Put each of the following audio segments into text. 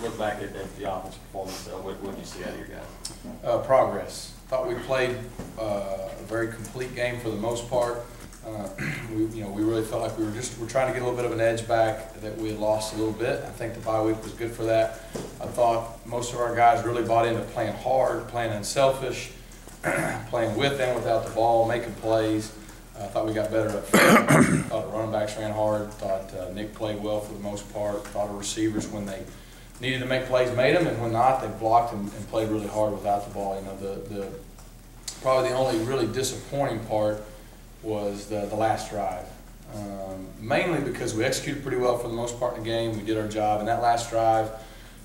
look back at the offensive performance, what did you see out of your guys? Progress. Thought we played a very complete game for the most part. We really felt like we're trying to get a little bit of an edge back that we had lost a little bit. I think the bye week was good for that. I thought most of our guys really bought into playing hard, playing unselfish, playing with and without the ball, making plays. I thought we got better up front. Thought the running backs ran hard. Thought Nick played well for the most part. Thought our receivers, when they needed to make plays, made them, and when not, they blocked and played really hard without the ball. You know, probably the only really disappointing part was the last drive. Mainly because we executed pretty well for the most part in the game. We did our job. And that last drive,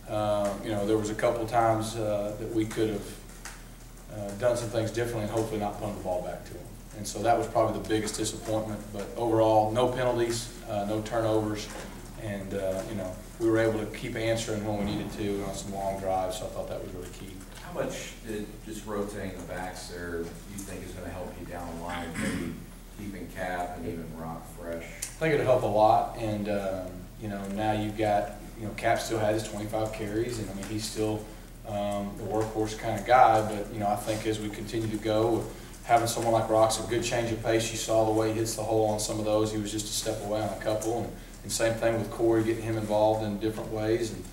there was a couple times that we could have done some things differently and hopefully not punted the ball back to them. And so that was probably the biggest disappointment. But overall, no penalties, no turnovers, and we were able to keep answering when we needed to on some long drives. So I thought that was really key. How much did just rotating the backs there you think is going to help you down the line, maybe keeping Cap and even Rock fresh? I think it'll help a lot, and now you've got Cap still has his 25 carries, and I mean he's still the workhorse kind of guy. But I think as we continue to go, having someone like Rock's a good change of pace. You saw the way he hits the hole on some of those. He was just a step away on a couple, and same thing with Corey, getting him involved in different ways. And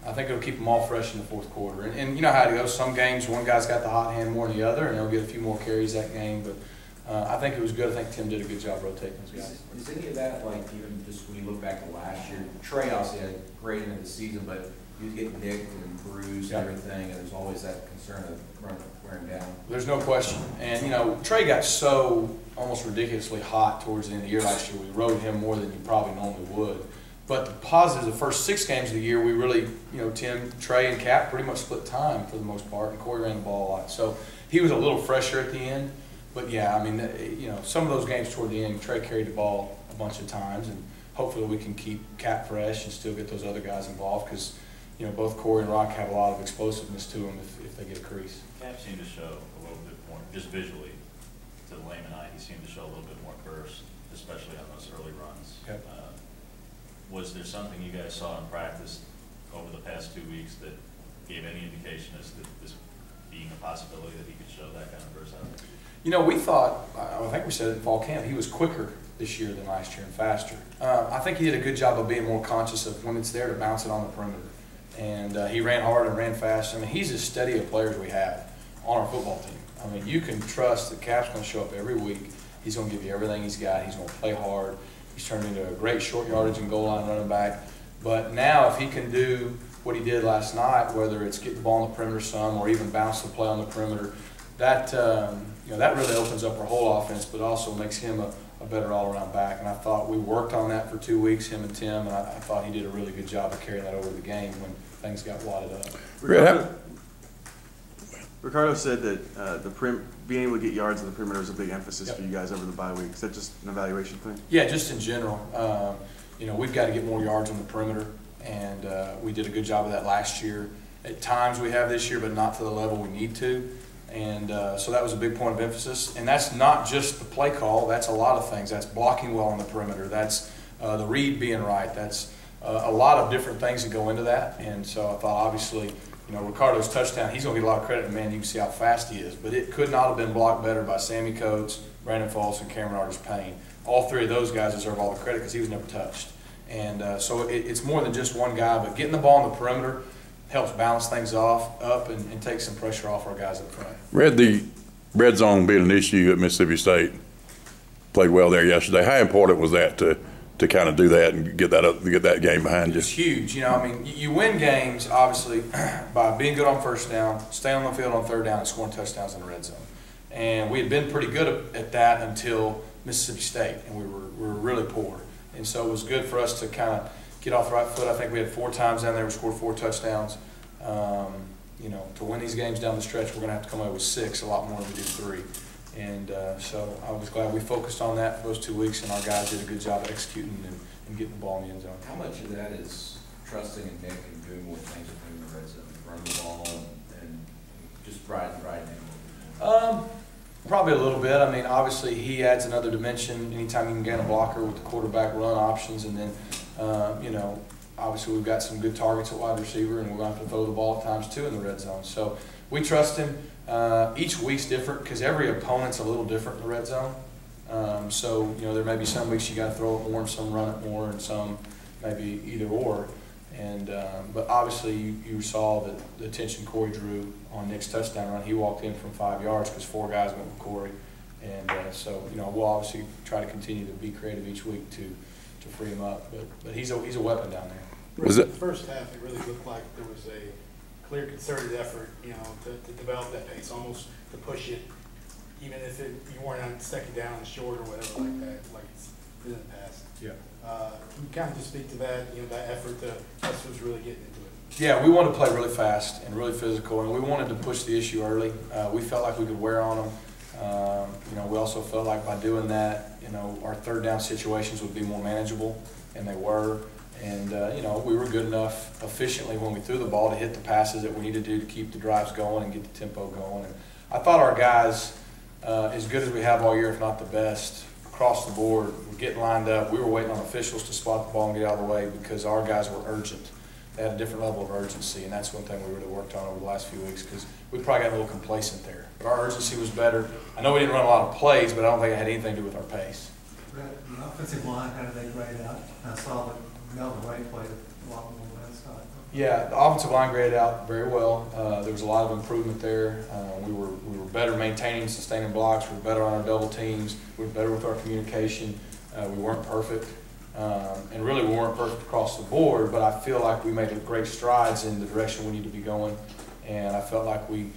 I think it'll keep them all fresh in the fourth quarter. And you know how it goes. Some games, one guy's got the hot hand more than the other, and they'll get a few more carries that game. But I think it was good. I think Tim did a good job rotating those guys. Is any of that, like, even just when you look back to last year, Trey obviously had a great end of the season, but he was getting nicked and bruised and everything, and there's always that concern of wearing down. There's no question. And, Trey got so almost ridiculously hot towards the end of the year last year. We rode him more than you probably normally would. But the positive, the first 6 games of the year, we really, Tim, Trey, and Cap pretty much split time for the most part, and Corey ran the ball a lot. So he was a little fresher at the end. But, yeah, I mean, some of those games toward the end, Trey carried the ball a bunch of times, and hopefully we can keep Cap fresh and still get those other guys involved because, both Corey and Rock have a lot of explosiveness to them if they get a crease. Cap seemed to show a little bit more, just visually, to the layman eye, he seemed to show a little bit more burst, especially on those early runs. Okay. Was there something you guys saw in practice over the past 2 weeks that gave any indication as to this being a possibility that he could show that kind of burst out? We thought, I think we said it in fall camp, he was quicker this year than last year and faster. I think he did a good job of being more conscious of when it's there to bounce it on the perimeter. And he ran hard and ran fast. I mean, he's as steady a player as we have on our football team. I mean, you can trust that Cap's going to show up every week. He's going to give you everything he's got. He's going to play hard. He's turned into a great short yardage and goal line running back. But now if he can do what he did last night, whether it's get the ball on the perimeter some or even bounce the play on the perimeter, that that really opens up our whole offense, but also makes him a better all-around back. And I thought we worked on that for 2 weeks, him and Tim, and I thought he did a really good job of carrying that over the game when things got wadded up. Ricardo said that being able to get yards in the perimeter is a big emphasis for you guys over the bye week. Is that just an evaluation thing? Yeah, just in general. We've got to get more yards on the perimeter, and we did a good job of that last year. At times we have this year, but not to the level we need to. And so that was a big point of emphasis. And that's not just the play call. That's a lot of things. That's blocking well on the perimeter. That's the read being right. That's a lot of different things that go into that. And so I thought, obviously, Ricardo's touchdown, he's going to get a lot of credit. Man, you can see how fast he is. But it could not have been blocked better by Sammy Coates, Brandon Falls, and Cameron Artis-Payne. All 3 of those guys deserve all the credit because he was never touched. And so it's more than just one guy. But getting the ball on the perimeter helps balance things up and take some pressure off our guys up front. The red zone being an issue at Mississippi State. Played well there yesterday. How important was that to kind of do that and get that game behind you? It's huge. You win games obviously by being good on first down, staying on the field on third down, and scoring touchdowns in the red zone. And we had been pretty good at that until Mississippi State, and we were really poor. And so it was good for us to kind of get off the right foot. I think we had 4 times down there we scored 4 touchdowns. To win these games down the stretch, we're going to have to come away with 6, a lot more than we did 3. And so I was glad we focused on that for those 2 weeks, and our guys did a good job of executing and getting the ball in the end zone. How much of that is trusting in Nick and doing more things with him in the red zone, run the ball and just riding him? Probably a little bit. I mean, obviously he adds another dimension anytime you can gain a blocker with the quarterback run options, and then obviously we've got some good targets at wide receiver, and we're going to have to throw the ball at times too in the red zone. So we trust him. Each week's different because every opponent's a little different in the red zone. So, you know, there may be some weeks you got to throw it more and some run it more and some maybe either or. And but obviously you saw the attention Corey drew on Nick's touchdown run. He walked in from 5 yards because 4 guys went with Corey. And so, you know, we'll obviously try to continue to be creative each week to free him up. But he's a weapon down there. Was it- The first half, it really looked like there was a clear concerted effort, you know, to develop that pace, almost to push it, even if you weren't on second down and short or whatever like that, like it's been in the past. Yeah. Can you kind of just speak to that, you know, that effort, us was really getting into it? Yeah, we wanted to play really fast and really physical, and we wanted to push the issue early. We felt like we could wear on them. You know, we also felt like by doing that, you know, our third down situations would be more manageable, and they were. And, you know, we were good enough efficiently when we threw the ball to hit the passes that we needed to do to keep the drives going and get the tempo going. And I thought our guys, as good as we have all year, if not the best, across the board, were getting lined up. We were waiting on officials to spot the ball and get out of the way because our guys were urgent. They had a different level of urgency, and that's one thing we really worked on over the last few weeks because we probably got a little complacent there. But our urgency was better. I know we didn't run a lot of plays, but I don't think it had anything to do with our pace. The offensive line, how did they grade out? I saw that Melvin Wright played a lot on the last side. Yeah, the offensive line graded out very well. There was a lot of improvement there. We were better maintaining and sustaining blocks. We were better on our double teams. We were better with our communication. We weren't perfect. And really we weren't perfect across the board, but I feel like we made great strides in the direction we need to be going. And I felt like we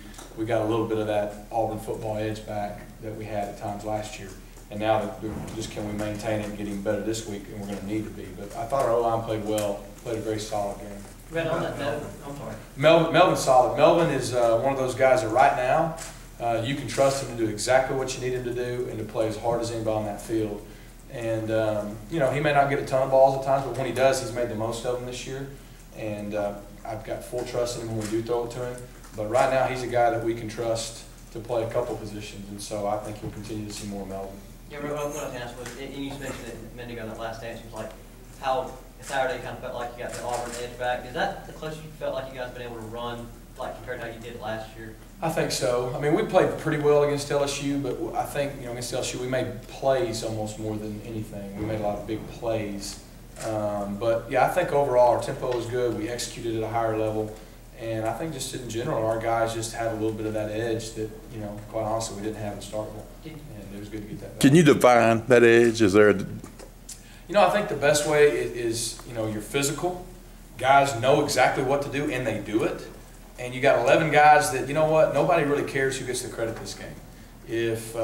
got a little bit of that Auburn football edge back that we had at times last year. And now that just can we maintain it and get even better this week, and we're going to need to be. But I thought our O-line played well, played a very solid game. Rhett, on that note, I'm sorry. Melvin's solid. Melvin is one of those guys that right now you can trust him to do exactly what you need him to do and to play as hard as anybody on that field. And, you know, he may not get a ton of balls at times, but when he does, he's made the most of them this year. And I've got full trust in him when we do throw it to him. But right now, he's a guy that we can trust to play a couple positions, and so I think you'll continue to see more Melvin. Yeah, what I was going to ask was, and you mentioned it a minute ago in that last answer, was like how Saturday kind of felt like you got the Auburn edge back. Is that the closest you felt like you guys have been able to run, like compared to how you did last year? I think so. I mean, we played pretty well against LSU, but I think, you know, against LSU we made plays almost more than anything. We made a lot of big plays. But, yeah, I think overall our tempo was good. We executed at a higher level. And I think just in general, our guys just had a little bit of that edge that, you know, quite honestly, we didn't have in Starkville. And it was good to get that back. Can you define that edge? Is there a... You know, I think the best way is, you know, you're physical. Guys know exactly what to do, and they do it. And you got 11 guys that, you know what, nobody really cares who gets the credit this game. If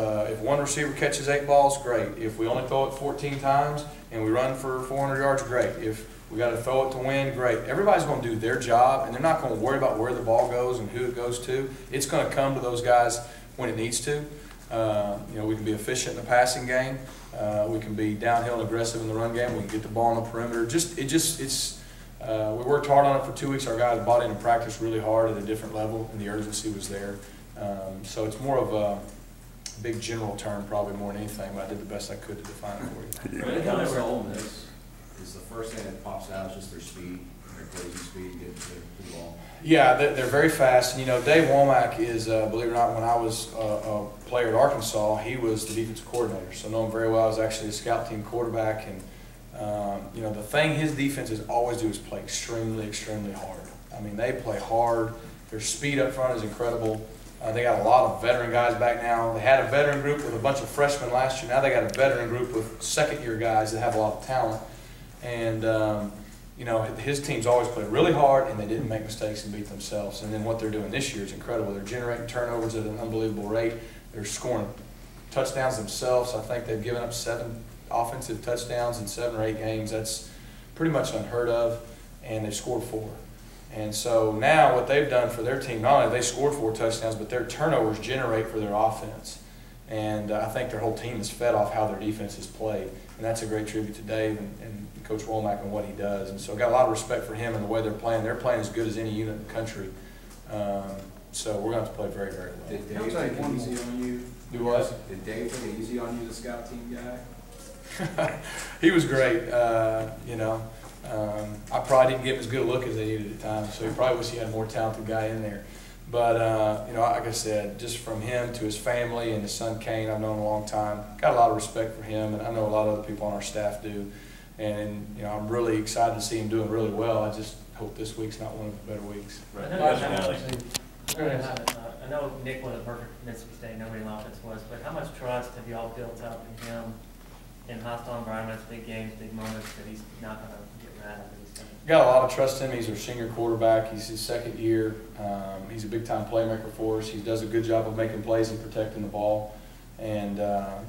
one receiver catches 8 balls, great. If we only throw it 14 times and we run for 400 yards, great. If we got to throw it to win, great. Everybody's going to do their job, and they're not going to worry about where the ball goes and who it goes to. It's going to come to those guys when it needs to. You know, we can be efficient in the passing game. We can be downhill and aggressive in the run game. We can get the ball on the perimeter. We worked hard on it for 2 weeks. Our guys bought in and practiced really hard at a different level, and the urgency was there. So it's more of a big general term, probably more than anything, but I did the best I could to define it for you. When it comes to Ole Miss, is the first thing that pops out is just their speed, their crazy speed to get to the ball? Yeah, they're very fast. And, you know, Dave Womack is, believe it or not, when I was a player at Arkansas, he was the defensive coordinator. So I know him very well. I was actually a scout team quarterback. And, you know, the thing his defenses always do is play extremely, extremely hard. I mean, they play hard. Their speed up front is incredible. They got a lot of veteran guys back now. They had a veteran group with a bunch of freshmen last year. Now they got a veteran group with second-year guys that have a lot of talent. And, you know, his teams always played really hard, and they didn't make mistakes and beat themselves. And then what they're doing this year is incredible. They're generating turnovers at an unbelievable rate. They're scoring touchdowns themselves. I think they've given up 7 offensive touchdowns in 7 or 8 games. That's pretty much unheard of, and they've scored 4. And so now what they've done for their team, not only have they scored 4 touchdowns, but their turnovers generate for their offense. And I think their whole team is fed off how their defense has played. And that's a great tribute to Dave and Coach Womack and what he does. And so I've got a lot of respect for him and the way they're playing. They're playing as good as any unit in the country. So we're going to have to play very, very well. Did Dave take it easy on you? Do what? Did Dave take it easy on you, the scout team guy? He was great, you know. I probably didn't give him as good a look as they needed at times, so he probably wish he had a more talented guy in there. But, you know, like I said, just from him to his family and his son Kane, I've known a long time. Got a lot of respect for him, and I know a lot of other people on our staff do. And, you know, I'm really excited to see him doing really well. I just hope this week's not one of the better weeks. Right. I know Nick wasn't perfect at Mississippi State, nobody in the offense was, but how much trust have y'all built up in him in hostile environments, big games, big moments, that he's not going to get mad at these things? Got a lot of trust in him. He's our senior quarterback. He's his second year. He's a big-time playmaker for us. He does a good job of making plays and protecting the ball. And,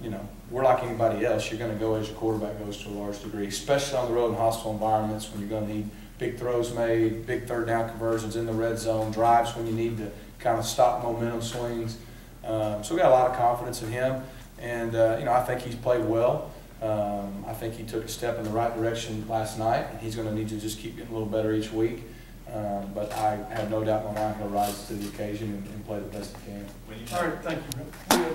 you know, we're like anybody else. You're going to go as your quarterback goes to a large degree, especially on the road in hostile environments when you're going to need big throws made, big third down conversions in the red zone, drives when you need to kind of stop momentum swings. So we got a lot of confidence in him. And, you know, I think he's played well. I think he took a step in the right direction last night, and he's going to need to just keep getting a little better each week. But I have no doubt in my mind he'll rise to the occasion and play the best he can. All right, thank you.